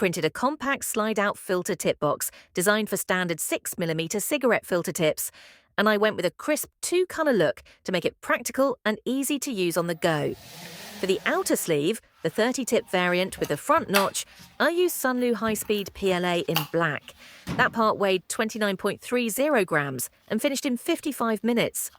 printed a compact slide-out filter tip box designed for standard 6mm cigarette filter tips, and I went with a crisp 2-colour look to make it practical and easy to use on the go. For the outer sleeve, the 30-tip variant with the front notch, I used Sunlu high-speed PLA in black. That part weighed 29.30 grams and finished in 55 minutes.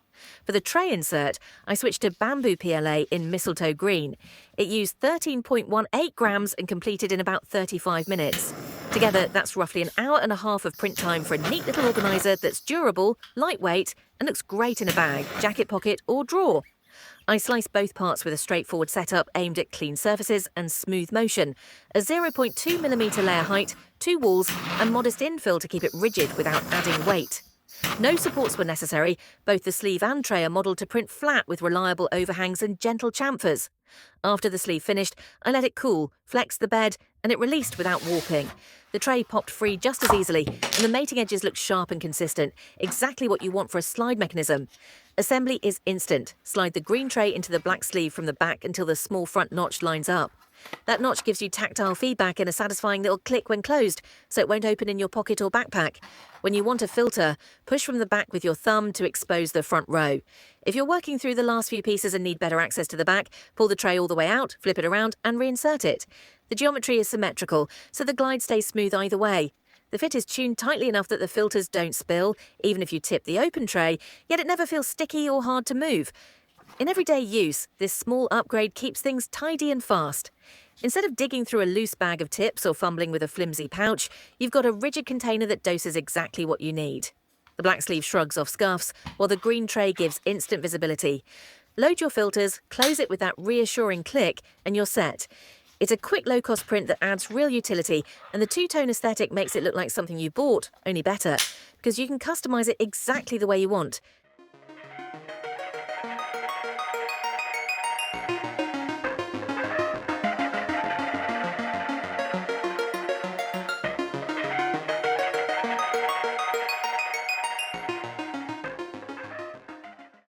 For the tray insert, I switched to Bambu PLA in Mistletoe green. It used 13.18 grams and completed in about 35 minutes. Together, that's roughly an hour and a half of print time for a neat little organiser that's durable, lightweight, and looks great in a bag, jacket pocket or drawer. I sliced both parts with a straightforward setup aimed at clean surfaces and smooth motion, a 0.2mm layer height, 2 walls, and modest infill to keep it rigid without adding weight. No supports were necessary. Both the sleeve and tray are modelled to print flat with reliable overhangs and gentle chamfers. After the sleeve finished, I let it cool, flexed the bed, and it released without warping. The tray popped free just as easily, and the mating edges looked sharp and consistent, exactly what you want for a slide mechanism. Assembly is instant. Slide the green tray into the black sleeve from the back until the small front notch lines up. That notch gives you tactile feedback and a satisfying little click when closed, so it won't open in your pocket or backpack. When you want a filter, push from the back with your thumb to expose the front row. If you're working through the last few pieces and need better access to the back, pull the tray all the way out, flip it around and reinsert it. The geometry is symmetrical, so the glide stays smooth either way. The fit is tuned tightly enough that the filters don't spill, even if you tip the open tray, yet it never feels sticky or hard to move. In everyday use, this small upgrade keeps things tidy and fast. Instead of digging through a loose bag of tips or fumbling with a flimsy pouch, you've got a rigid container that doses exactly what you need. The black sleeve shrugs off scuffs, while the green tray gives instant visibility. Load your filters, close it with that reassuring click, and you're set. It's a quick, low-cost print that adds real utility, and the two-tone aesthetic makes it look like something you bought, only better, because you can customise it exactly the way you want.